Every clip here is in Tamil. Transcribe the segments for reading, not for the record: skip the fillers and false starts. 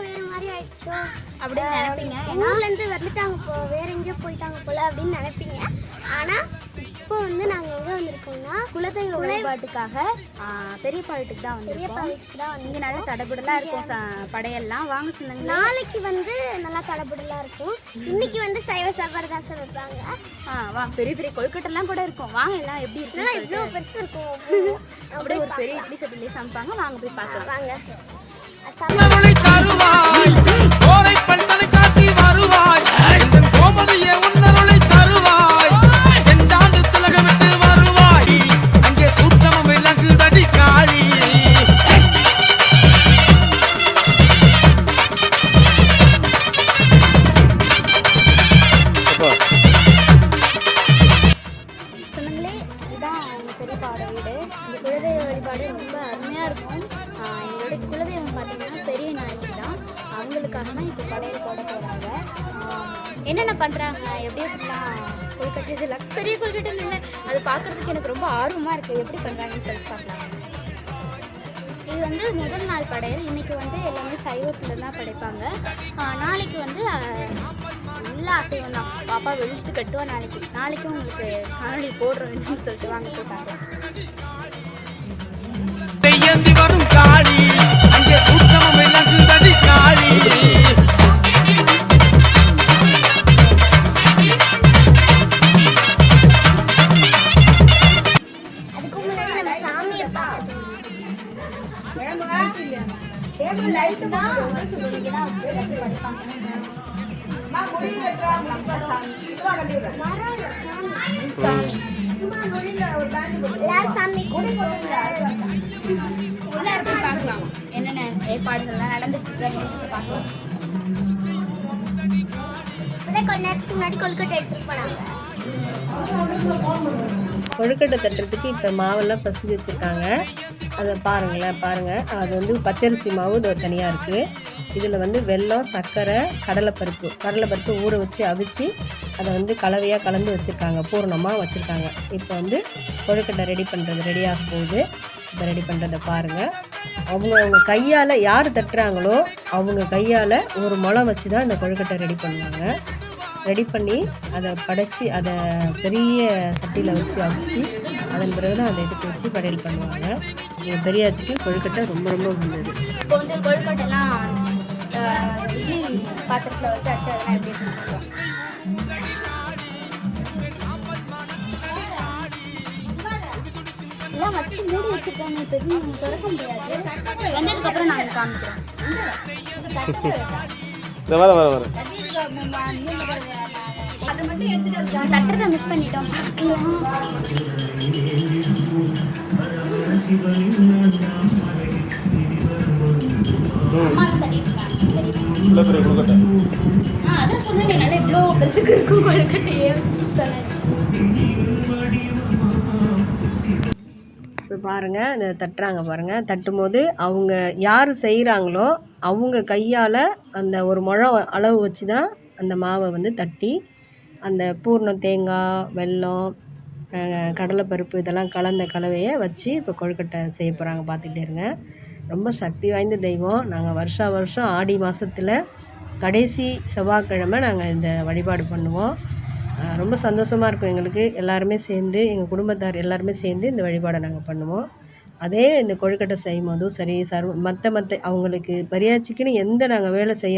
வேறு மாதிரி ஆயிடுச்சோ அப்படின்னு நினைப்பீங்க. ஊர்லேருந்து வந்துட்டாங்க வேறு எங்கேயோ போயிட்டாங்க போல் அப்படின்னு நினைப்பீங்க. ஆனால் இப்போ வந்து நாங்கள் எங்கே வந்திருக்கோம்னா குலதெய்வ வழிபாட்டுக்காக பெரிய பாளையத்துக்கு தான் வந்திருக்கோம். இங்கே நல்லா தடபுடலாக இருக்கும் படையெல்லாம். வாங்க சொன்னாங்க. நாளைக்கு வந்து நல்லா தடபுடலாக இருக்கும். இன்னைக்கு வந்து சைவ சாப்பாடு தான் சார் வைப்பாங்க. வா, பெரிய பெரிய கொழுக்கட்டெல்லாம் கூட இருக்கும். வாங்க எல்லாம் எப்படி இருக்கு. இவ்வளோ பெருசு இருக்கும். அப்படியே ஒரு பெரிய இட்லி சட்டிலே சமைப்பாங்க. வாங்க போய் பார்க்கலாம். வாங்க. குலதெய்வ வழிபாடு ரொம்ப அருமையாக இருக்கும். எங்களுடைய குலதெய்வம் பார்த்தீங்கன்னா பெரிய நாயகி தான். அவங்களுக்காக தான் இப்போ படையல் போட போகிறாங்க. என்னென்ன பண்ணுறாங்க, எப்படி எப்படிலாம் கொழுக்கட்டை, இதெல்லாம் பெரிய கொழுக்கட்டைன்னு இல்லை, அது பார்க்குறதுக்கு எனக்கு ரொம்ப ஆர்வமாக இருக்குது. எப்படி பண்ணுறாங்கன்னு சொல்லிட்டு பார்க்கலாம். இது வந்து முதல் நாள் படையல். இன்றைக்கி வந்து எல்லாமே சைவத்தில் தான் படைப்பாங்க. நாளைக்கு வந்து நல்லா அசைவம் தான். பாப்பா வெளுத்து கட்டுவா. நாளைக்கும் உங்களுக்கு காணொலி போடுறோம் என்னன்னு சொல்லிட்டு வாங்க போட்டாங்க. வரும் காளி அங்கே சூட்சமம் விளங்குதடி காளி. அதுக்கு முன்னாடி நம்ம சாமியை பார்க்கணும். பார்க்கலாம் என்னென்ன ஏற்பாடுகள்லாம் நடந்துட்டு பார்க்கலாம். கொஞ்ச நேரத்துக்கு முன்னாடி கொழுக்கட்டை எடுத்துட்டு போனாங்க. கொழுக்கட்டை தட்டுறதுக்கு இப்போ மாவெல்லாம் பசிஞ்சு வச்சுருக்காங்க. அதை பாருங்கள். அது வந்து பச்சரிசி மாவு இது தனியாக இருக்குது. இதில் வந்து வெல்லம், சர்க்கரை, கடலைப்பருப்பு ஊற வச்சு அவிச்சு அதை வந்து கலவையாக கலந்து வச்சுருக்காங்க. பூர்ணமாக வச்சுருக்காங்க. இப்போ வந்து கொழுக்கட்டை ரெடியாக போகுது. இப்போ ரெடி பண்ணுறதை பாருங்கள். அவங்க கையால் யார் தட்டுறாங்களோ அவங்க கையால் ஒரு முளம் வச்சு தான் இந்த கொழுக்கட்டை ரெடி பண்ணுவாங்க. ரெடி பண்ணி அதை படைச்சி அதை பெரிய சட்டியில் வச்சு அவிச்சு அதன் பிறகு தான் அதை எடுத்து வச்சு படையல் பண்ணுவாங்க. எங்கள் பெரியாச்சிக்கு கொழுக்கட்டை ரொம்ப ரொம்ப வந்தது. இப்போ வந்து கொழுக்கட்டைலாம் இட்லி பாத்திரத்தில் வச்சு அச்சு அதெல்லாம் எப்படி பண்ணுறோம். எல்லாம் வச்சு மூடி வச்சுருக்காங்க. இப்போ எதுவும் திறக்க முடியாது. வந்ததுக்கப்புறம் நாங்கள் காமிக்கிறோம். அதை மட்டும் எடுத்துட்டு தட்டுறதை மிஸ் பண்ணிட்டோம். அதான் சொன்னேன் நல்லா இவ்வளோ பெருசுக்கு இருக்கும் கொழுக்கட்டையே சொன்னேன். இப்போ பாருங்கள், இந்த தட்டுறாங்க பாருங்கள். தட்டும்போது அவங்க யார் செய்கிறாங்களோ அவங்க கையால் அந்த ஒரு முழம் அளவு வச்சு தான் அந்த மாவை வந்து தட்டி அந்த பூர்ணம், தேங்காய், வெல்லம், கடலைப்பருப்பு இதெல்லாம் கலந்த கலவையை வச்சு இப்போ கொழுக்கட்டை செய்ய போகிறாங்க. பார்த்துக்கிட்டே இருங்க. ரொம்ப சக்தி வாய்ந்த தெய்வம். நாங்கள் வருஷம் ஆடி மாதத்தில் கடைசி செவ்வாய்க்கிழமை நாங்கள் இந்த வழிபாடு பண்ணுவோம். ரொம்ப சந்தோஷமாக இருக்கும் எங்களுக்கு. எல்லாருமே சேர்ந்து, எங்கள் குடும்பத்தார் எல்லாருமே சேர்ந்து இந்த வழிபாடை நாங்கள் பண்ணுவோம். அதே இந்த கொழுக்கட்டை செய்யும் போதும் சரி, மற்ற அவங்களுக்கு பரியாச்சிக்குன்னு எந்த நாங்கள் வேலை செய்ய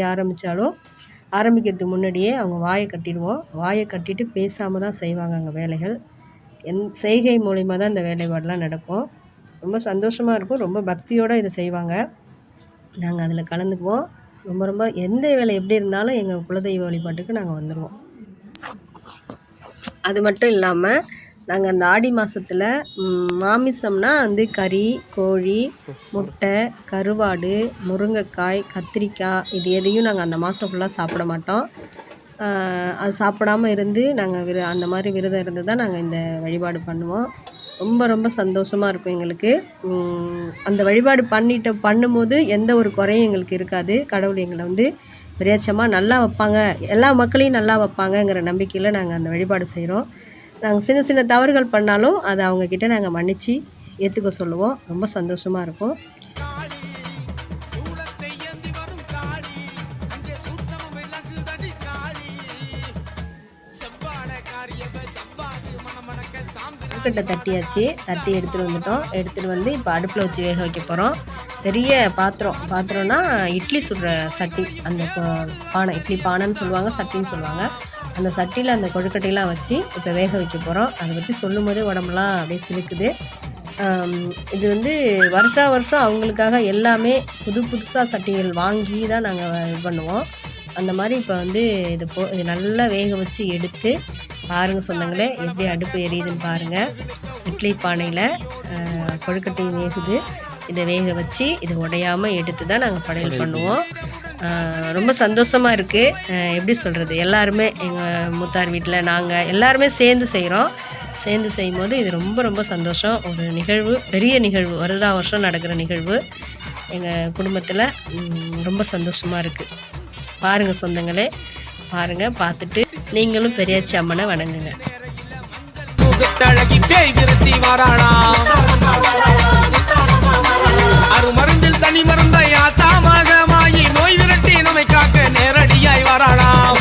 ஆரம்பிக்கிறதுக்கு முன்னாடியே அவங்க வாயை கட்டிடுவோம். வாயை கட்டிட்டு பேசாமல் தான் செய்வாங்க அங்கே வேலைகள். செய்கை மூலிமா தான் இந்த வேலைப்பாடெலாம் நடக்கும். ரொம்ப சந்தோஷமாக இருக்கும். ரொம்ப பக்தியோடு இதை செய்வாங்க. நாங்கள் அதில் கலந்துக்குவோம். ரொம்ப எந்த வேலை எப்படி இருந்தாலும் எங்கள் குலதெய்வ வழிபாட்டுக்கு நாங்கள் வந்துடுவோம். அது மட்டும் இல்லாமல் நாங்கள் அந்த ஆடி மாதத்தில் மாமிசம்னா வந்து கறி, கோழி, முட்டை, கருவாடு, முருங்கைக்காய், கத்திரிக்காய் இது எதையும் நாங்கள் அந்த மாதம் ஃபுல்லாக சாப்பிட மாட்டோம். அது சாப்பிடாமல் இருந்து நாங்கள் அந்த மாதிரி விரதம் இருந்து தான் நாங்கள் இந்த வழிபாடு பண்ணுவோம். ரொம்ப சந்தோஷமாக இருக்கும் எங்களுக்கு. அந்த வழிபாடு பண்ணும்போது எந்த ஒரு குறையும் எங்களுக்கு இருக்காது. கடவுள் எங்களை வந்து விரேச்சமாக நல்லா வைப்பாங்க, எல்லா மக்களையும் நல்லா வைப்பாங்கங்கிற நம்பிக்கையில் நாங்கள் அந்த வழிபாடு செய்கிறோம். நாங்கள் சின்ன தவறுகள் பண்ணாலும் அதை அவங்கக்கிட்ட நாங்கள் மன்னித்து ஏற்றுக்க சொல்லுவோம். ரொம்ப சந்தோஷமாக இருக்கும். கொழுக்கட்டை தட்டியாச்சு, தட்டி எடுத்துகிட்டு வந்துட்டோம். எடுத்துகிட்டு வந்து இப்போ அடுப்பில் வச்சு வேக வைக்க போகிறோம். பெரிய பாத்திரம்னா இட்லி சுடுற சட்டி, அந்த பானை, இட்லி பானைன்னு சொல்லுவாங்க, சட்டின்னு சொல்லுவாங்க. அந்த சட்டியில் அந்த கொழுக்கட்டையெல்லாம் வச்சு இப்போ வேக வைக்க போகிறோம். அதை பற்றி சொல்லும் போதே உடம்புலாம் அப்படியே சிலுக்குது. இது வந்து வருஷம் அவங்களுக்காக எல்லாமே புதுசாக சட்டிகள் வாங்கி தான் நாங்கள் இது பண்ணுவோம். அந்த மாதிரி இப்போ வந்து இது நல்லா வேக வச்சு எடுத்து பாருங்கள் சொந்தங்களே, எப்படி அடுப்பு எரியுதுன்னு பாருங்கள். இட்லி பானையில் கொழுக்கட்டையும் வேகுது. இதை வேக வச்சு இது உடையாமல் எடுத்து தான் நாங்கள் படையல் பண்ணுவோம். ரொம்ப சந்தோஷமாக இருக்குது. எப்படி சொல்கிறது, எல்லாருமே எங்கள் மூத்தார் வீட்டில் நாங்கள் எல்லாருமே சேர்ந்து செய்கிறோம். சேர்ந்து செய்யும்போது இது ரொம்ப சந்தோஷம். ஒரு நிகழ்வு, பெரிய நிகழ்வு, வருஷம் நடக்கிற நிகழ்வு எங்கள் குடும்பத்தில். ரொம்ப சந்தோஷமாக இருக்குது. பாருங்கள் சொந்தங்களே, பாருங்கள். பார்த்துட்டு நீங்களும் பெரியாச்சி அம்மனை வணங்குங்க. அருமருந்தில் தனி மருந்தை ஆத்தாமாக மாயி நோய் விரட்டி நம்மை காக்க நேரடியாய் வாராளாம்.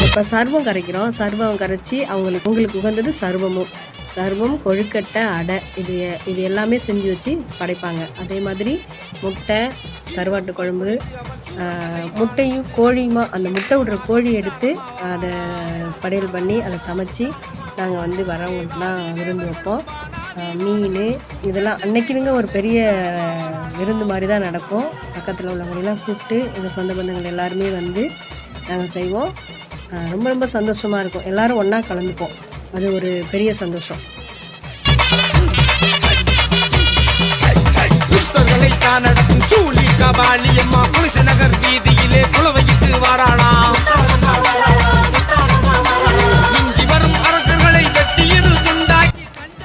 இப்போ சர்வம் கரைக்கிறோம். சர்வம் கரைச்சி உங்களுக்கு உகந்தது சர்வம், கொழுக்கட்டை, அடை, இது எல்லாமே செஞ்சு வச்சு படைப்பாங்க. அதே மாதிரி முட்டை, கருவாட்டு குழம்பு, முட்டையும் கோழியுமா, அந்த முட்டை விடுற கோழி எடுத்து அதை படையல் பண்ணி அதை சமைச்சு நாங்கள் வந்து வரவங்களுக்குலாம் விருந்து வைப்போம். மீன் இதெல்லாம் அன்னைக்குனுங்க ஒரு பெரிய விருந்து மாதிரி தான் நடக்கும். பக்கத்தில் உள்ளவங்களெல்லாம் கூப்பிட்டு எங்கள் சொந்த பந்தங்கள் எல்லாருமே வந்து நாங்கள் செய்வோம். ரொம்ப சந்தோஷமாக இருக்கும். எல்லோரும் ஒன்றா கலந்துப்போம். அது ஒரு பெரிய சந்தோஷம். நடக்கும் சூழி கபாலி அம்மா புலிச நகர் வீதியிலே குலவையிட்டு வாராளாம். இஞ்சி வரும் அரக்கர்களை வெட்டியது துண்டாய்.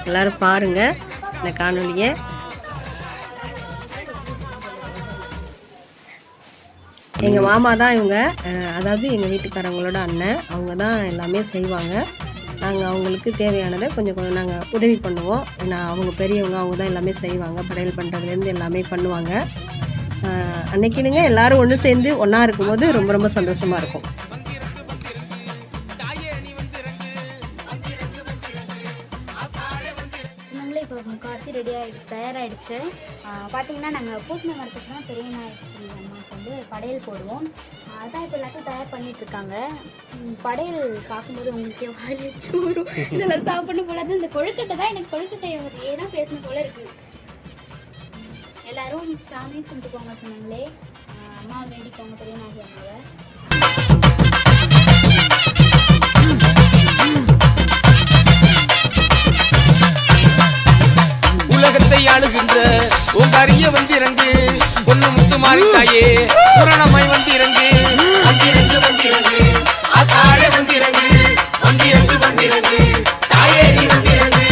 எல்லாரும் பாருங்க இந்த காணொலியை. எங்கள் மாமா தான் இவங்க, அதாவது எங்கள் வீட்டுக்காரங்களோட அண்ணன். அவங்க தான் எல்லாமே செய்வாங்க. நாங்கள் அவங்களுக்கு தேவையானதை கொஞ்சம் நாங்கள் உதவி பண்ணுவோம். அவங்க பெரியவங்க, அவங்க தான் எல்லாமே செய்வாங்க. படையல் பண்ணுறதுலேருந்து எல்லாமே பண்ணுவாங்க. அன்னைக்குனுங்க எல்லோரும் ஒன்று சேர்ந்து ஒன்றா இருக்கும்போது ரொம்ப சந்தோஷமாக இருக்கும். இப்போ முக்கால்வாசி தயாராகிடுச்சு. பார்த்திங்கன்னா நாங்கள் பூசணி மரத்துக்கு தான் பெரிய நாயகி அம்மாவுக்கு வந்து படையல் போடுவோம். அதான் இப்போ எல்லாத்தையும் தயார் பண்ணிகிட்ருக்காங்க. படையல் பார்க்கும்போது உங்களுக்கு வாயில் வச்சு வரும். இதெல்லாம் சாப்பிடணும் போல. இந்த கொழுக்கட்டை தான் எனக்கு கொழுக்கட்டை ஏன்னா பேசணும் போல இருக்குது. எல்லோரும் சாமியும் கும்பிட்டுக்கோங்க சொன்னாங்களே. அம்மா வேண்டிக்கோங்க பெரிய நாயகி அம்மாவை. உலகத்தை ஆளுகின்ற ஓங்காரிய வந்திறங்கு, பொண்ணு முத்து மாறித்தாயே புரணமாய் வந்திறங்கு. வந்திறங்கு ஆத்தாளே வந்திறங்கு, தாயே நீ வந்திறங்கு.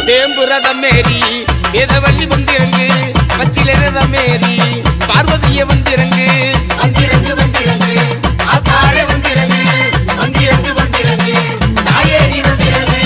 வேம்புரதமேரி வேதவள்ளி வந்திறங்கு, பச்சிலரதமேரி பார்வதிய வந்திறங்கு. வந்திறங்கு ஆத்தாளே வந்திறங்கு, தாயே நீ வந்திறங்கு.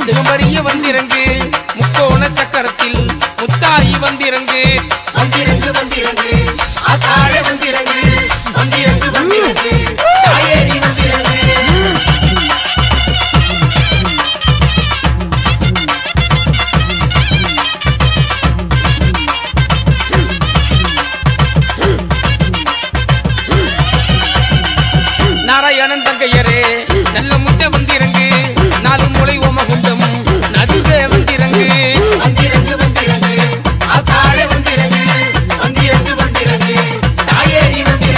திகம்பரிய வந்திறங்கு, முக்கோண சக்கரத்தில் முத்தாயி வந்திறங்கு. ஆத்தாளே வந்திறங்கு, தாயே நீ வந்திறங்கு. நாராயணன் தங்கையரே நல்ல முட்டை வந்திறங்கு, நாலு முளை ஓமகுண்டம் நடுவே வந்திறங்கு. ஆத்தாளே வந்திறங்கு, தாயே நீ வந்திறங்கு.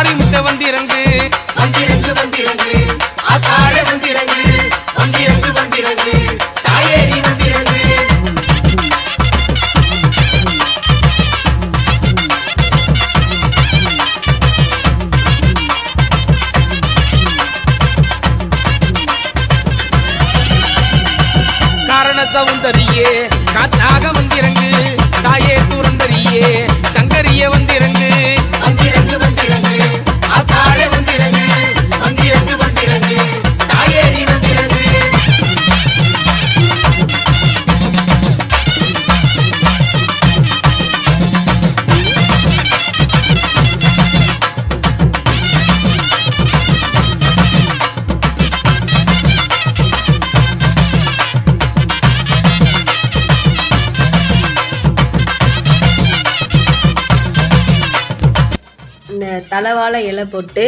மாரிமுத்த வந்திறங்கு வந்திறங்கு வந்திறங்கு ஆத்தாளே வந்திறங்கு வந்திறங்கு வந்திறங்கு தாயே நீ வந்திறங்கு. காரண சௌந்தரியே காத்தாக வந்திறங்கு தாயே துறந்தரியே சங்கரிய வந்திறங்கு வந்திறங்கு வந்திறங்கு ஆத்தாளே வந்திறங்கு வந்திறங்கு வந்திறங்கு தாயே நீ வந்திறங்கு. இந்த தலைவாழை இலை போட்டு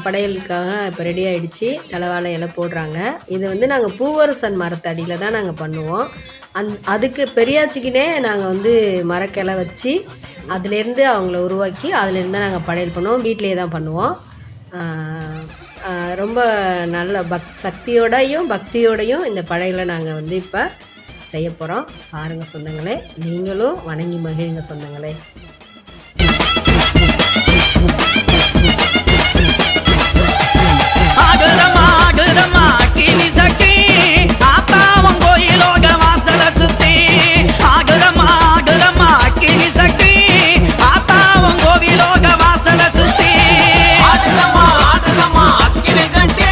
படையலுக்காக இப்போ ரெடி ஆகிடுச்சு. தலைவாழை இலை போடுறாங்க. இது வந்து நாங்கள் பூவரசன் மரத்தடியில் தான் நாங்கள் பண்ணுவோம். அதுக்கு பெரியாச்சிக்கினே நாங்கள் வந்து மரக்கிளை வச்சு அதுலேருந்து அவங்கள உருவாக்கி அதுலேருந்து தான் நாங்கள் படையல் பண்ணுவோம். வீட்டிலே தான் பண்ணுவோம். ரொம்ப நல்ல சக்தியோடையும் பக்தியோடையும் இந்த படையலை நாங்கள் வந்து இப்போ செய்ய போகிறோம். பாருங்கள் சொந்தங்களே, நீங்களும் வணங்கி மகிழுங்க சொந்தங்களே. ஆகுதமா கிளி சக்கி ஆத்தாவன் கோயிலோக வாசல சுத்தி ஆகுதமா கிளி சக்கி ஆத்தாவன் கோவிலோக வாசல சுத்தி ஆடுதமா கிளி சக்கி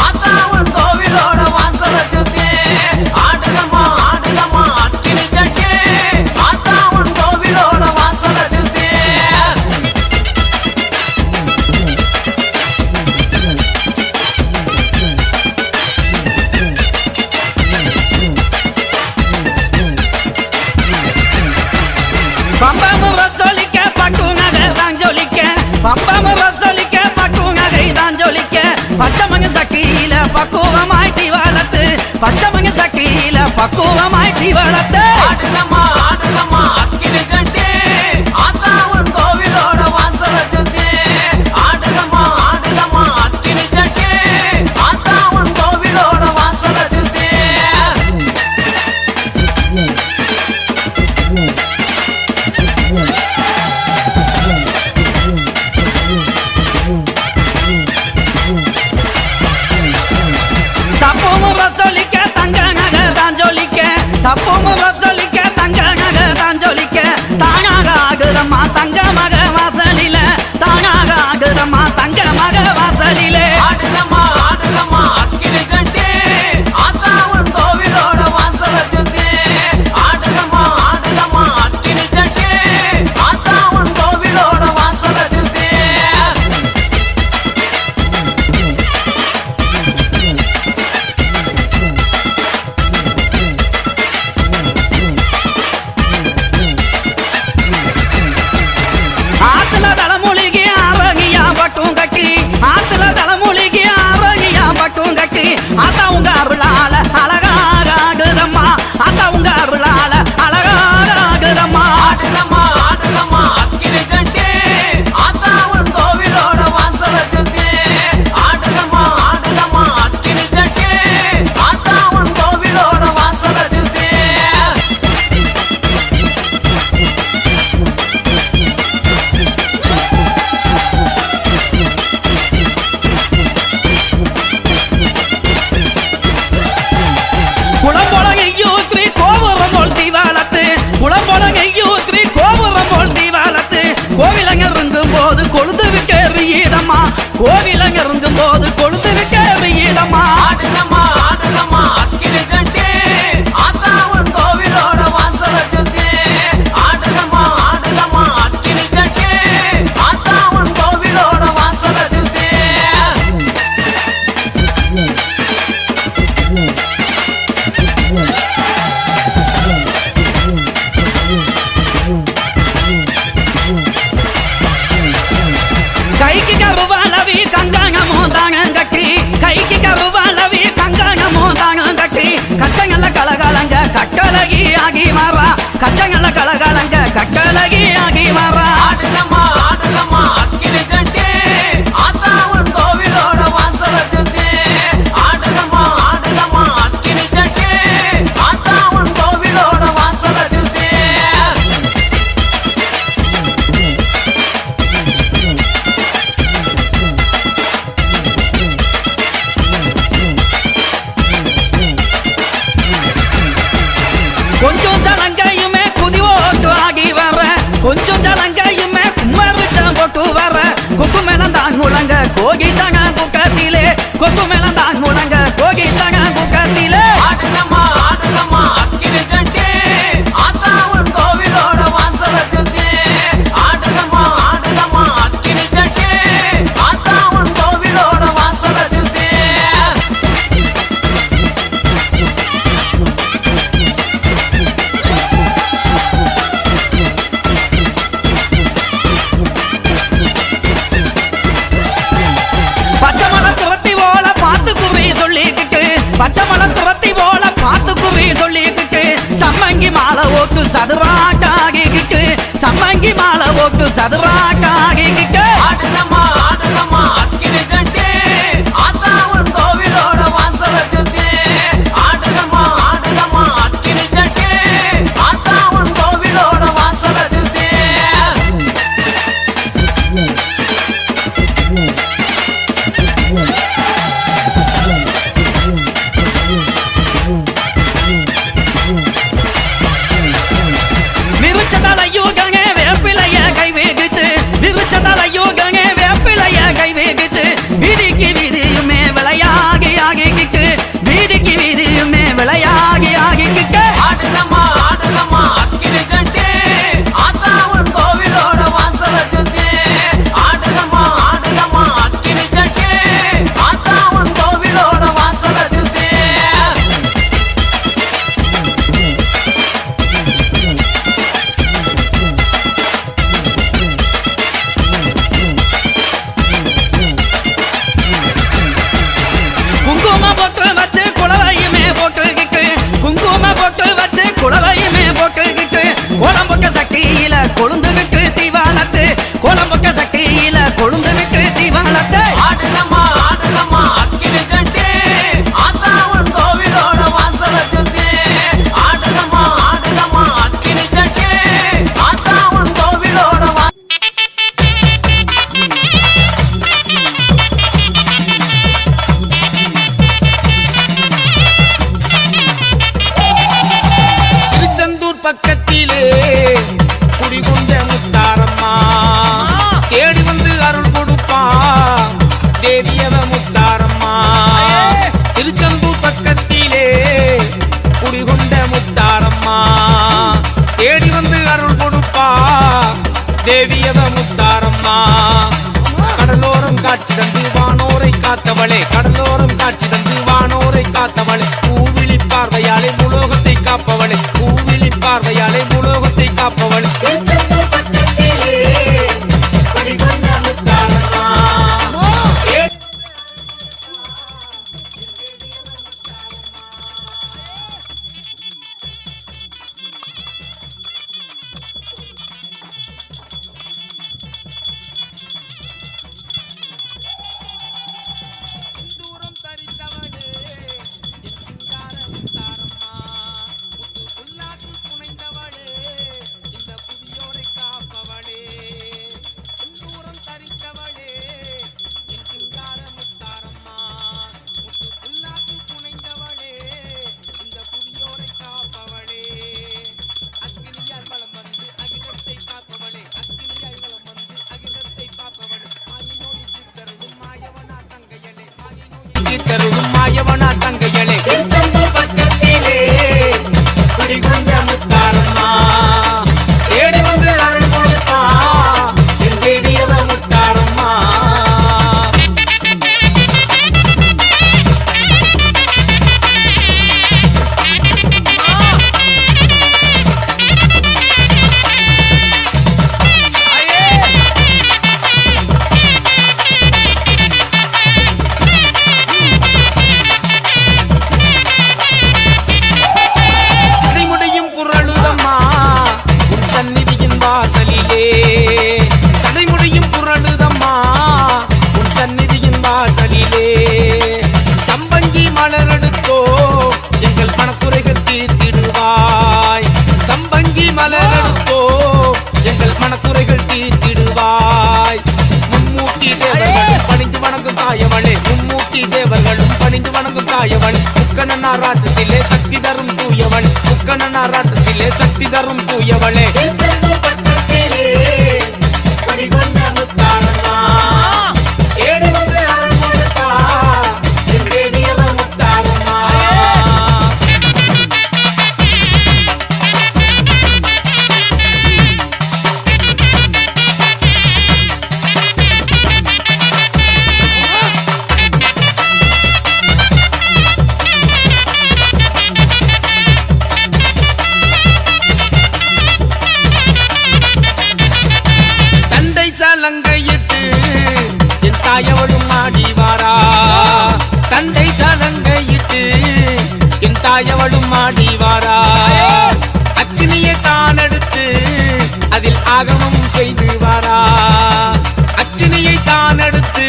ஆத்தாவன் கோவிலோட வாசல சுத்தி ஆடுதமா கிளி சக்கி ஆத்தாவன் கோவிலோட வாசல சுத்தி. பம்பமு வசலிக்க பட்டுங்கதை தான் ஜொலிக்க பம்பமு வசலிக்க பட்டுங்கதை தான் ஜொலிக்க பச்சமங்க சக்கியில பக்குவமாய் தீவளத்து பச்சமங்க சக்கியில பக்குவமாய் தீவளத்து ஆடுதமா அக்கினி சட்டி ஆத்தாவன் கோவிலோட வாசல சுத்தி ஆடுதமா அக்கினி சட்டி ஆத்தாவன் கோவிலோட வாசல சுத்தி. தப்போமு வசலிக்க தங்க நகை தான் ஜொலிக்க தப்போமு வசலிக்க தங்க நகை தான் ஜொலிக்க தானாக ஆகுதம்மா தங்க மக வாசலில தானாக ஆகுதம்மா தங்க மக வாசலிலே ஆடுதம்மா அக்கினி சட்டி ஆத்தாவன் கோவிலோட வாசல சுத்தி ஆடுதம்மா அக்கினி சட்டி ஆத்தாவன் கோவிலோட வாசல சுத்தி. ஆத்துல தலைமொழிக்கு ஆவகியா பட்டும் கட்டி ஆத்துல தலைமொழிக்கு ஆவகியா பட்டும் கட்டி ஆத்தா உங்க அருளால அழகாகுதம்மா ஆத்தா உங்க அருளால அழகாகுதம்மா ஆடுதம்மா அக்கினி சட்டி ஆத்தாவன் கோவிலோட வாசல சுத்தி ஆடுதம்மா அக்கினி சட்டி ஆத்தாவன் கோவிலோட வாசல சுத்தி. குளம்பொழங்கையூத்ரி கோபுரம் போல் தீவாளத்து குளம்பொழங்கையூத்ரி கோபுரம் போல் தீவாளத்து கோவிலங்க இருங்கும் போது கொழுந்து விட்டு எறியீதம்மா கோவிலங்க இருங்கும் போது கொழுந்து விட்டு எறியீதம்மா ஆடுதம்மா அக்கினி சட்டி ஆத்தாவன் கோவிலோட வாசல சுத்தி ஆடுதம்மா அக்கினி சட்டி ஆத்தாவன் கோவிலோட வாசல சுத்தி. கைக்கு கருவாலவி கங்க கொஞ்சம் சலங்கையுமே குதி ஓட்டு ஆகி வர கொஞ்சம் சலங்கையுமே கும்மரிச்சம் போட்டு வர கொக்கு மேலம் தான் முழங்க கோகி சகா குக்கத்திலே கொக்கு மேலம் தான் முழங்க கோகி சகா குக்கத்திலே ஆடுதம்மா ஆடுதம்மா அக்கினி சட்டி ஆத்தா உன் கோவிலோட வாசல சுத்தி ஆடுதம்மா ஆடுதம்மா அக்கினி சட்டி ஆத்தா உன் கோவிலோட வாசல சுத்தி பச்சை மலை துரத்தி போல பார்த்து குறி சொல்லிக்கிட்டு பச்சை மலை துரத்தி போல பார்த்து குறி சொல்லிக்கிட்டு சம்மங்கி மாலை ஓட்டு சதுராட்டாகிக்கிட்டு சம்மங்கி மாலை ஓட்டு சதுராட்டாகிக்கிட்டு ஆடுதம்மா ஆடுதம்மா அக்கினி சட்டி ஆத்தா உன் கோவிலோட வாசல சுத்தி ஆடுதம்மா ஆடுதம்மா அக்கினி சட்டி ஆத்தா உன் கோவிலோட வாசல சுத்தி விருச்சதலையோகங்க வேப்பிலைய கை வேகித்து விருச்சதலையோகங்க வேப்பிலைய கை வேகித்து வீதிக்கு வீதியுமே விளையாகி ஆகிக்கிட்டு வீதிக்கு வீதியுமே விளையாகி ஆகிக்கிட்டு ஆடுதம்மா ஆடுதம்மா அக்கினி சட்டி ஆத்தா உன் கோவிலோட வாசல சுத்தி ஆடுதம்மா ஆடுதம்மா அக்கினி சட்டி ஆத்தா உன் கோவிலோட வாசல சுத்தி குங்கும போட்டு வச்சு குளவையுமே போட்டுக்கிட்டு குங்கும போட்டு வச்சு குளவையுமே போட்டுக்கிட்டு கோலம்பொக்க சக்தியில கொழுந்து விட்டு தீவாளத்து கோலம்பொக்க சக்தியில கொழுந்து விட்டு தீவாளத்து ஆடுதம்மா ஆடுதம்மா அக்கினி சட்டி ஆத்தா உன் கோவிலோட வாசல சுத்தி ஆடுதம்மா ஆடுதம்மா அக்கினி சட்டி ஆத்தா உன் கோவிலோட திருச்செந்தூர் பக்கத்திலே குடிகொண்ட முத்தாரம்மா தேடி வந்து அருள் கொடுப்பா தேவியவ முத்தாரம்மா திருச்செந்தூர் பக்கத்திலே குடிகொண்ட முத்தாரம்மா தேடி வந்து அருள் கொடுப்பா தேவியவ முத்தாரம்மா கடலோரம் காட்சி தந்து வானோரை காத்தவளே கடலோரம் காட்சி தந்து வானோரை காத்தவளே பூவிழி பார்வையாலே முலோகத்தை காப்பவளே பூவிழி பார்வையாலே முலோகத்தை காப்பவளே தூரம் தரித்தவளே என் சிங்கார முத்தாரம்மா முத்து புல்லாக்கு புனைந்தவளே இந்த புதியோரை காப்பவளே தூரம் தரித்தவளே என் சிங்கார முத்தாரம்மா முத்து புல்லாக்கு புனைந்தவளே இந்த புதியோரை காப்பவளே அக்கினியால் வலம் வந்து அகிலத்தை காப்பவளே அக்கினியால் வலம் வந்து அகிலத்தை காப்பவளே மாயினோடு சித்தருளும் மாயவனா தங்கையலே சித்தருளும் மாயவனா தங்கையலே பக்கத்திலே குடிகொண்ட முத்தாரம்மா தேடி வந்து அருள் கொடுப்பா என் தேடியவ முத்தாரம்மா சடைமுடியும் புரளுதம்மா உன் சந்நிதியின் வாசலிலே சடைமுடியும் புரளுதம்மா உன் சந்நிதியின் வாசலிலே சம்பங்கி மலரெடுத்தோ எங்கள் மனக்குறைகள் தீர்த்திடுவாய் சம்பங்கி மலரெடுத்தோ எங்கள் மனக்குறைகள் தீர்த்திடுவாய் மும்மூர்த்தி தேவர்களும் பணிந்து வணங்கும் தாயவளே மும்மூர்த்தி தேவர்களும் பணிந்து வணங்கும் தாயவள் முக்கணனாராட்டத்திலே சக்தி தரும் தூயவள் முக்க முக்கணனாராட்டத்திலே சக்தி தரும் தூயவளே சலங்கையிட்டு என் தாயவளும் ஆடி வாரா தந்தை சலங்கையிட்டு என் தாயவளும் ஆடி வாரா அக்னியை தான் எடுத்து அதில் ஆகமம் செய்து வாரா அக்னியை தான் எடுத்து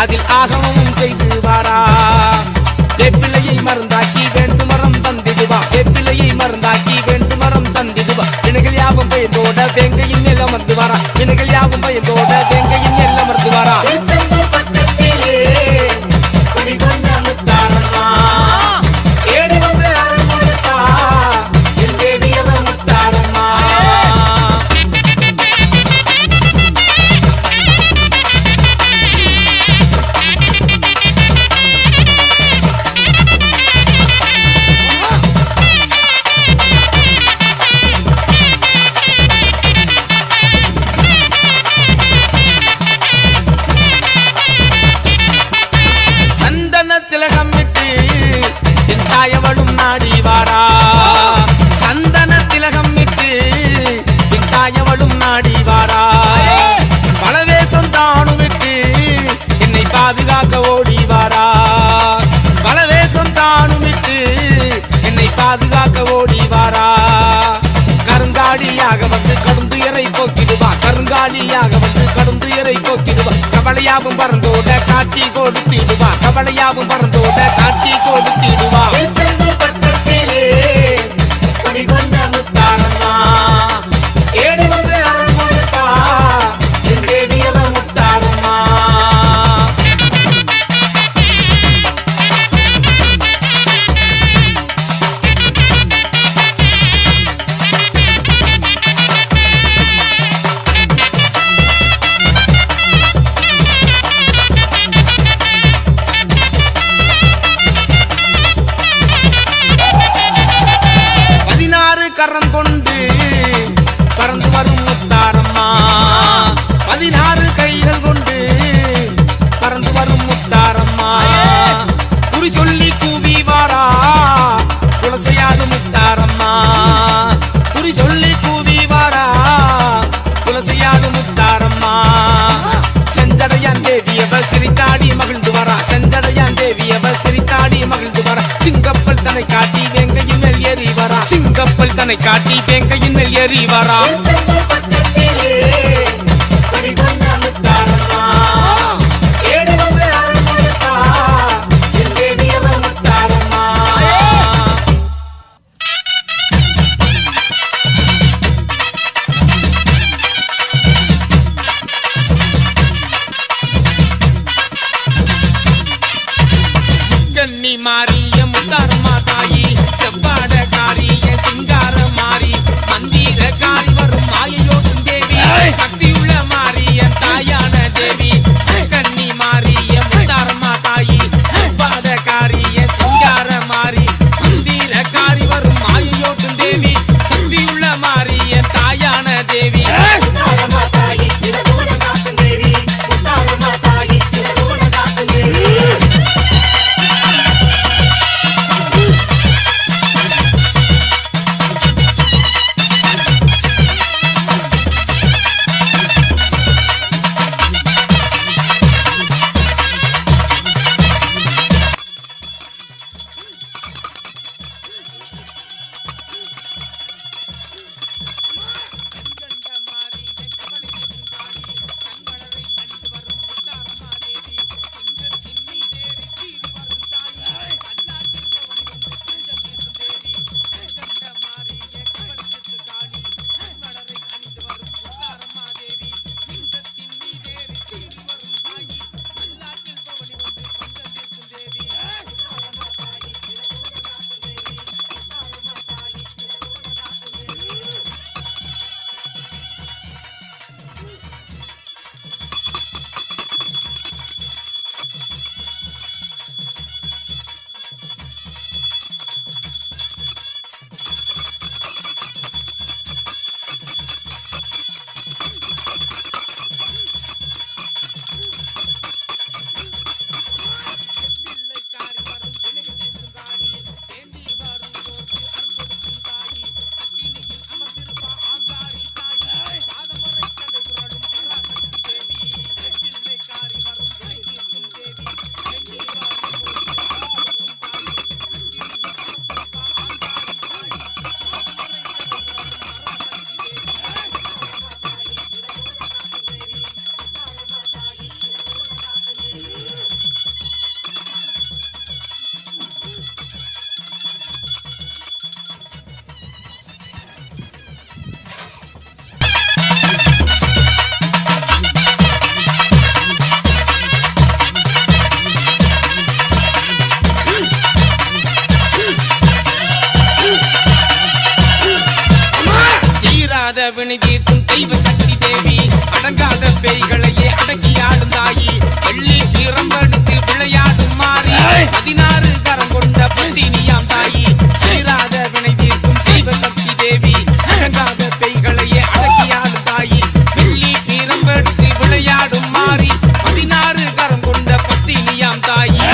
அதில் ஆகமம் செய்து வாரா வேப்பிலையை மருந்தாக்கி வேண்டு மரம் தந்திடுவா வேப்பிலையை மருந்தாக்கி வேண்டு மரம் தந்திடுவா வினைகள் யாவும் பயந்தோட வேங்கையின் மேல் அமர்ந்து வாரா வினைகள் யாவும் பயந்தோட வேங்கையின் மேல் அமர்ந்து வாரா தாயவளும் நாடி வாரா சந்தன திலகம் விட்டு என் தாயவளும் நாடி வாரா பலவேசம் தானும் விட்டு என்னை பாதுகாக்க ஓடி வாரா பலவேசம் தானும் விட்டு என்னை பாதுகாக்க ஓடி வாரா கருங்காலியாக வந்து கடுந்துயரை போக்கிடுவா கருங்காலியாக வந்து கடுந்துயரை போக்கிடுவா கவலையாவும் பறந்தோட காட்சி கொடுத்திடுவா கவலையாவும் பறந்தோட காட்சி கொடுத்திடுவா கரம் கொண்டு பறந்து வரும் முத்தாரம்மா 16 கைகள் கொண்டு பறந்து வரும் முத்தாரம்மா குறி சொல்லி கூவி வாரா குலசையாடு முத்தாரம்மா குறி சொல்லி கூவி வாரா குலசையாடு முத்தாரம்மா செஞ்சடையான் தேவியவ சிரித்தாடி மகிழ்ந்து வரா செஞ்சடையான் தேவியவ சிரித்தாடி மகிழ்ந்து வரா சிங்கப்பல் தன்னை காட்டி வேங்கையின் மேல் ஏறி வரா சிங்கப்பல் தன்னை காட்டி வேங்கையின் மேல் ஏறி வரா கண்ணி மாறிய முத்தாரம்மா தாயி செவ்வாட காரிய சிங்கார மாறி மந்திர காரி வரும் மாயை தீராத வினை தீர்க்கும் தெய்வ சக்தி தேவி அடங்காத பேய்களையே அடக்கி ஆடும் தாயி வெள்ளி பிரம்பெடுத்து விளையாடும் மாறி 16 கரம் கொண்ட பத்தினியாம் தாயி தீராத வினை தீர்க்கும் தெய்வ சக்தி தேவி அடங்காத பேய்களையே அடக்கி ஆடும் தாயி வெள்ளி பிரம்பெடுத்து விளையாடும் மாறி 16 கரம் கொண்ட பத்தினியாம் தாயி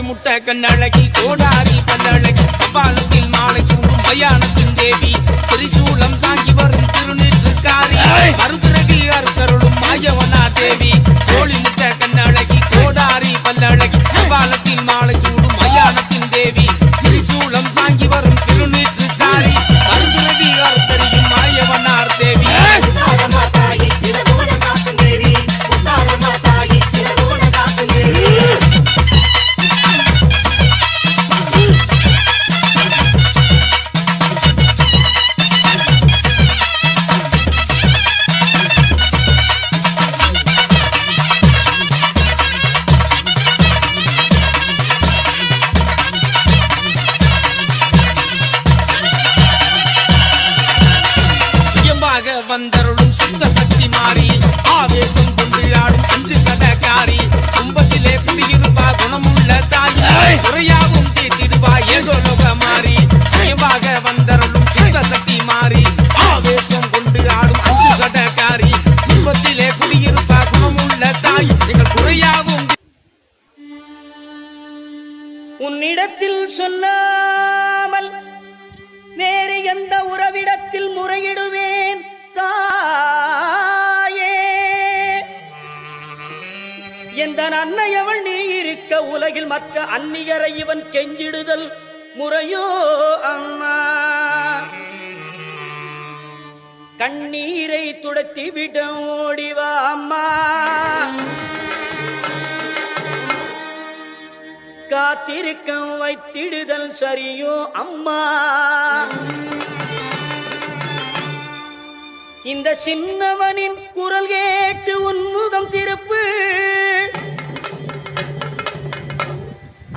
முட்டை கண்ணழகி கோடாரி பல்லழகி கபாலத்தில் மாலை சூடும் மயானத்தின் தேவி திரிசூலம் தாங்கி வரும் திருநீற்றுக்காரி மருதுரகி அறுத்தருளும் மாயவனா தேவி கோழி முட்டை கண்ணழகி கோடாரி பல்லழகி கபாலத்தில் மாலை சூடும் மயானத்தின் தேவி திரிசூலம் தாங்கி வரும் திருநீற்றுக்காரி மருதுரகி அறுத்தறியும் மாயவனார் தேவி வந்தருளும் சுத்த சக்தி மாறி ஆவேசம் கொண்டு ஆடும் 5 சடகாரி கும்பத்திலே குடியிருப்பா குணமுள்ள தாய் குறையாவும் தீர்த்திடுவா ஏதோ லோக மாறி சுயமாக வந்தருளும் சுத்த சக்தி மாறி ஆவேசம் கொண்டு ஆடும் 5 சடகாரி கும்பத்திலே குடியிருப்பா குணமுள்ள தாய் எங்கள் குறையாவும் உன்னிடத்தில் சொல்லாமல் வேறு எந்த உறவிடத்தில் முறையிடுவேன் தாயே எந்த அன்னையவள் நீ இருக்க உலகில் மற்ற அந்நியரை இவன் கெஞ்சிடுதல் முறையோ அம்மா கண்ணீரை துடைத்தி விட ஓடிவா அம்மா காத்திருக்க வைத்திடுதல் சரியோ அம்மா இந்த சின்னவனின் குரல் கேட்டு உன்முகம் திருப்பு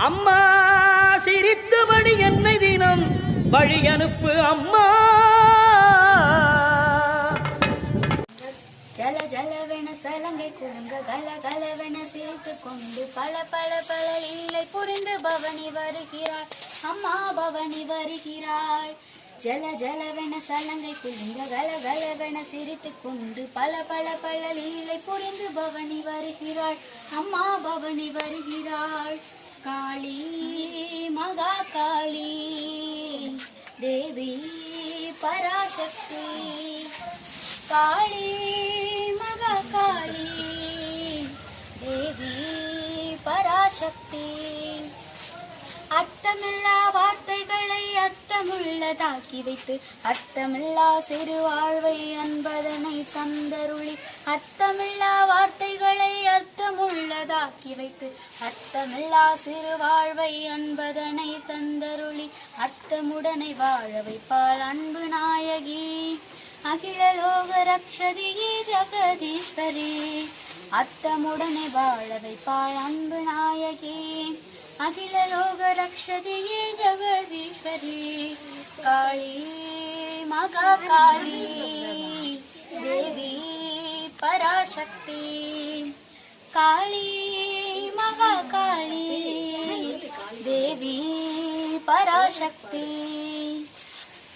அம்மா சிரித்தபடி என்னை தினம் வழி அனுப்பு அம்மா ஜல ஜலவென சலங்கை குலுங்க கல கலவென சிரித்து கொண்டு பல பல பல லீலை புரிந்து பவனி வருகிறாள் அம்மா பவனி வருகிறாள் ஜல ஜலவென சலங்கை குலுங்க கல கலவென சிரித்து கொண்டு பல பல பல லீலை புரிந்து பவனி வருகிறாள் அம்மா பவனி வருகிறாள் காளி மகா காளி தேவி பராசக்தி காளி மகா காளி தேவி பராசக்தி அர்த்தமில்லா வார்த்தைகளை அர்த்தமுள்ளதாக்கி வைத்து அர்த்தமில்லா சிறு வாழ்வை அன்பதனை தந்தருளி அர்த்தமில்லா வார்த்தைகளை அர்த்தமுள்ளதாக்கி வைத்து அர்த்தமில்லா சிறு வாழ்வை அன்பதனை தந்தருளி அர்த்தமுடனை வாழ வைப்பாள் அன்பு நாயகி அகில லோக ரக்ஷதியே ஜகதீஸ்வரி அர்த்தமுடனை வாழ வைப்பாள் அன்பு நாயகி அகில லோக ரக்ஷதியே ஜகதீஸ்வரி காளி மகா காளி தேவி பராசக்தி காளி மகா காளி தேவி பராசக்தி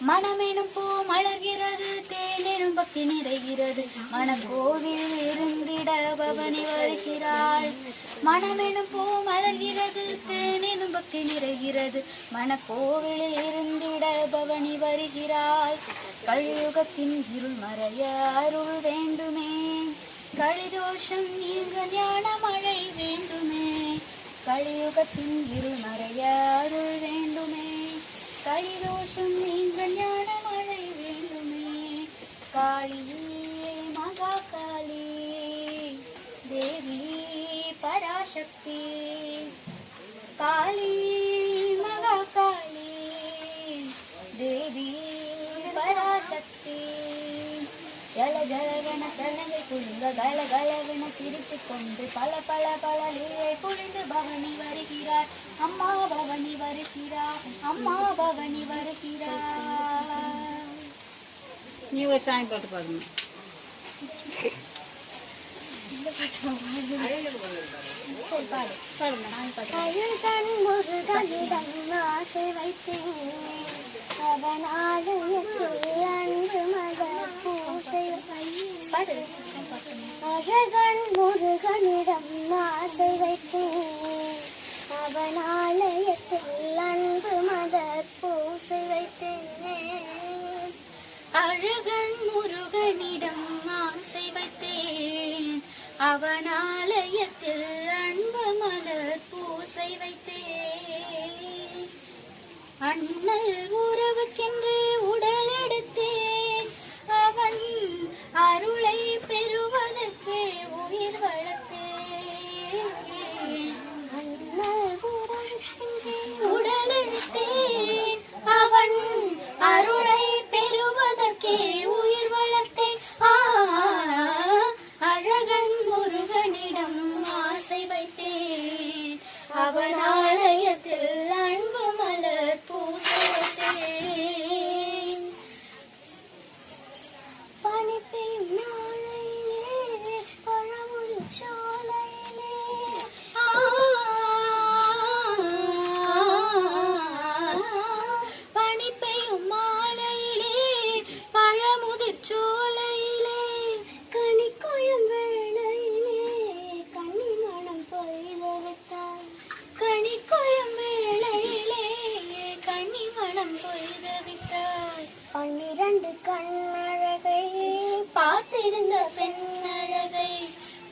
மனமெனும் பூ மலர்கிறது தேனெனும் பக்தி நிறைகிறது மனக்கோவில் இருந்திட பவனி வருகிறாள் மனமெனும் பூ மலர்கிறது தேனெனும் பக்தி நிறைகிறது மனக்கோவிலில் இருந்திட பவனி வருகிறாள் கலியுகத்தின் இருள் மறைய அருள் வேண்டுமே கலிதோஷம் நீங்க ஞான மழை வேண்டுமே கலியுகத்தின் இருள் மறைய அருள் வேண்டுமே கலிதோஷம் நீங்க ஞான மழை வேண்டுமே காளியே மகா காளி தேவி பராசக்தி காளி மகா காளி தேவி பராசக்தி. ஜல ஜலவென சலங்கை குலுங்க கல கலவென சிரித்துக் கொண்டு பல பல பல லீலை பொழிந்து பவனி வருகிறார். அம்மா பவனி வருகிறார். அம்மா பவனி வருகிறார். நீ ஒரு சாமி பாட்டு பாடணும். அழுகன் முருகனிடம் ஆசை வைத்தேன், அவன் ஆலயத்தில் அன்பு மலர் பூசை. அழகன் முருகனிடம் ஆசை வைத்தேன், அவன் ஆலயத்தில் அன்பு மலர் பூசை வைத்தேன். அழகன் முருகனிடம் ஆசை வைத்தேன், அவன் ஆலயத்தில் அன்பு மலர் பூசை வைத்தேன். அண்ணல் உறவுக்கென்று உடல் எடுத்தேன், அவன் அருளை பெறுவதற்கு உயிர் வளர்த்தேன். அண்ணல் உறவுக்கென்று உடல் எடுத்தேன், அவன் அருளை பெறுவதற்கே உயிர் வளர்த்தேன். அழகன் முருகனிடம் ஆசை வைத்தேன், அவன் ஆலயத்தில் அன்பு மலர் பூசை வைத்தேன். பனி பெய்யும் நாளையிலே பழமுதிர் சோலையிலே பனி பெய்யும் மாலையிலே பழமுதிர் சோலையிலே கனிக்கொழும் வேளையிலே கன்னி மனம் பொய்து விட்டார். கனிக்கொழும் வேளையிலே கன்னி மனம் பொய்து விட்டாய். 12 கண்ணழகை பார்த்திருந்த பெண்ணழகை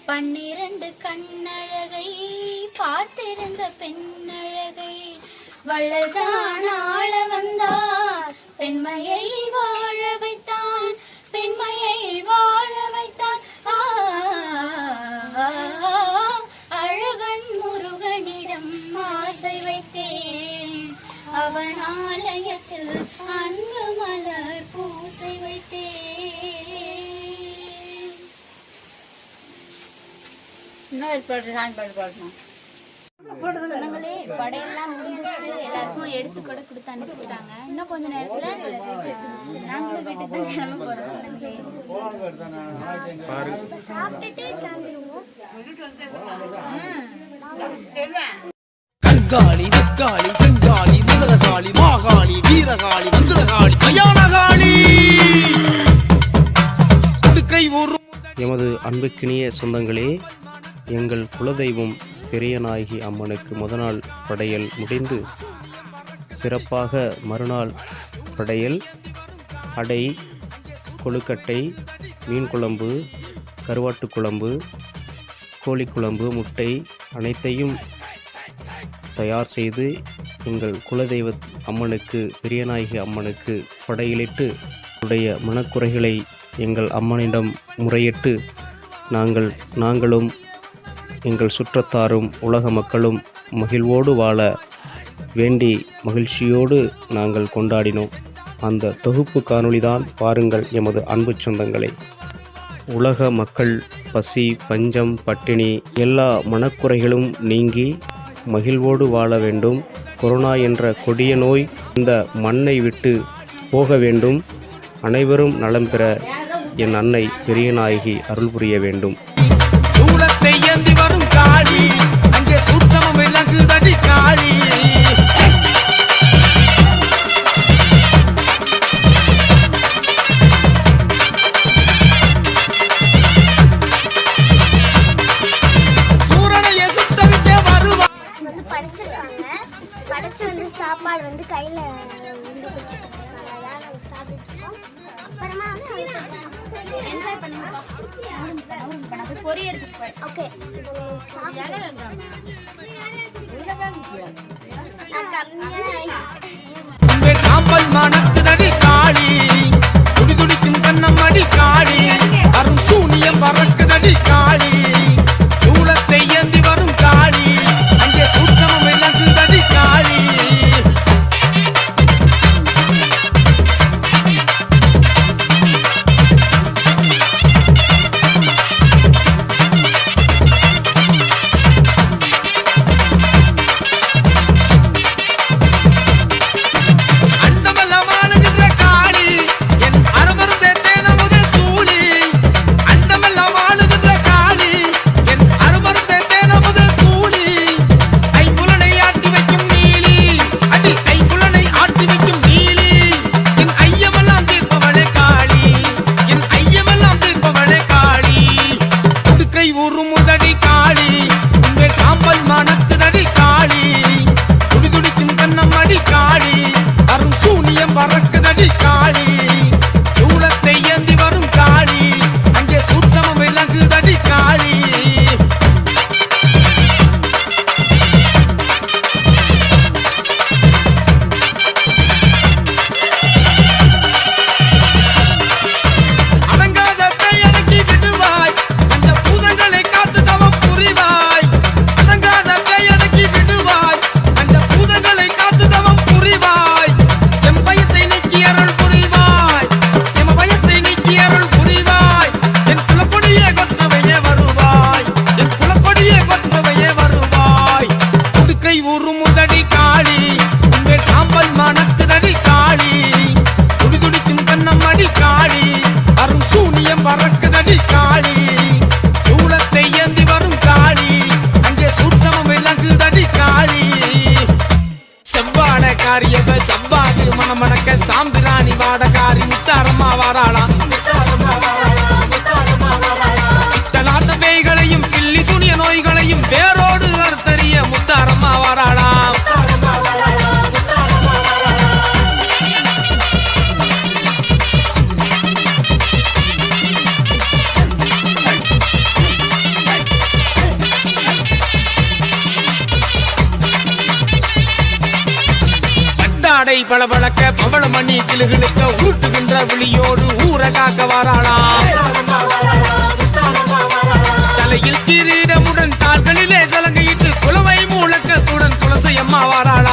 12 கண்ணழகை பார்த்திருந்த பெண்ணழகை வள்ளல்தான் ஆள வந்தார், பெண்மையை வாழ வைத்தான், பெண்மையை வாழ வைத்தான். அழகன் முருகனிடம் ஆசை வைத்தேன், அவன் ஆலயத்தில் அன்பு மலர் பூசை வைத்தேன். இன்னொரு பாட்டு சாமி பாட்டு பாடணும். சொந்தங்களே, படையெல்லாம் முடிஞ்சிச்சு, எல்லாருக்கும் எடுத்து கூட கொடுத்து அனுப்பிச்சிட்டாங்க. இன்னும் கொஞ்ச நேரத்துல நாங்களும் வீட்டுக்கு தான் கிளம்ப போறோம். சொந்தங்களே, சாப்பிட்டுட்டு கிளம்பிடுவோம். கங்காளி நக்காளி செங்காளி முதலகாளி மாகாளி வீரகாளி மந்திரகாளி மயானகாளி கை ஒரு எமது அன்புக்கினிய சொந்தங்களே, எங்கள் குலதெய்வம் பெரியநாயகி அம்மனுக்கு முதநாள் படையல் முடிந்து சிறப்பாக மறுநாள் படையல் அடை, கொழுக்கட்டை, மீன் குழம்பு, கருவாட்டு குழம்பு, கோழி குழம்பு, முட்டை அனைத்தையும் தயார் செய்து எங்கள் குலதெய்வ அம்மனுக்கு பெரியநாயகி அம்மனுக்கு படையிலிட்டு உடைய மனக்குறைகளை எங்கள் அம்மனிடம் முறையிட்டு நாங்களும் எங்கள் சுற்றத்தாரும் உலக மக்களும் மகிழ்வோடு வாழ வேண்டி மகிழ்ச்சியோடு நாங்கள் கொண்டாடினோம். அந்த தொகுப்பு காணொளிதான் பாருங்கள் எமது அன்பு சொந்தங்களை. உலக மக்கள் பசி, பஞ்சம், பட்டினி எல்லா மனக்குறைகளும் நீங்கி மகிழ்வோடு வாழ வேண்டும். கொரோனா என்ற கொடிய நோய் இந்த மண்ணை விட்டு போக வேண்டும். அனைவரும் நலம் பெற என் அன்னை பெரியநாயகி அருள் புரிய வேண்டும். சூலத்தை ஏந்தி வரும் காளி, அங்கே சூற்றமும் விளங்குதடி காளி. சூரனைய சுத்தரிக்க வருவா. வந்து படைச்சிருக்காங்க. படைச்சு வந்து சாப்பாடு வந்து கையில் வந்து வச்சுருக்காங்க. அதான் நாங்கள் சாப்பிட்டுருக்கோம். அப்புறமா வந்து என்ஜாய் பண்ணுங்க. பொறி எடுத்துட்டு போய் ஓகே உங்கள் சாம்பல் மணக்குதடி காளி, துடி துடிக்கும் கண்ணம்மடி காளி, அரும் சூனியம் பறக்குதடி காளி. சூலத்தை ஏந்தி வரும் காளி, அங்கே சூற்றமும் விளங்குதடி காளி. சூனியம் பறக்குதடி காளி சூலத்தை ஏந்தி வரும் காளி அங்கே சூட்சமம் விளங்குதடி காளி அடங்காத பேயடக்கி விடுவாய் அந்த பூதங்களை காத்து தவம் புரிவாய் அடங்காத பேயடக்கி விடுவாய் அந்த பூதங்களை காத்து தவம் புரிவாய் எம் பயத்தை நீக்கி அருள் புரிவாய் எம் பயத்தை நீக்கி அருள் புரிவாய் என் குலக்கொடியே கொற்றவையே வருவாய் என் குலக்கொடியே கொற்றவையே வருவாய் உடுக்கை உருமுதடி காளி உங்கள் சாம்பல் மணக்குதடி காளி துடிதுடிக்கும் கண்ணம் அடி காளி அரும் சூனியம் பறக்குதடி காளி சூலத்தை ஏந்தி வரும் காளி அங்கே சூட்சமம் விளங்குதடி காளி செவ்வாழ காரியவ செவ்வாது மணமணக்க சாம்பிராணி வாடகாரி முத்தாரம்மா வாராளாம் தலாட்ட பேய்களையும் கிள்ளி சுனிய நோய்களையும் வேரோடு அறுத்தறிய முத்தாரம்மா வாராளாம் பட்டாடை பளபளக்க பவளமணி கிளுகிழுக்க ஊட்டுகின்ற விழியோடு ஊர காக்க வாராளாம் தலையில் கிரீடமுடன் கால்களிலே சலங்கையிட்டு குலவை மூலக்கத்துடன் துளசி அம்மா வாராளாம்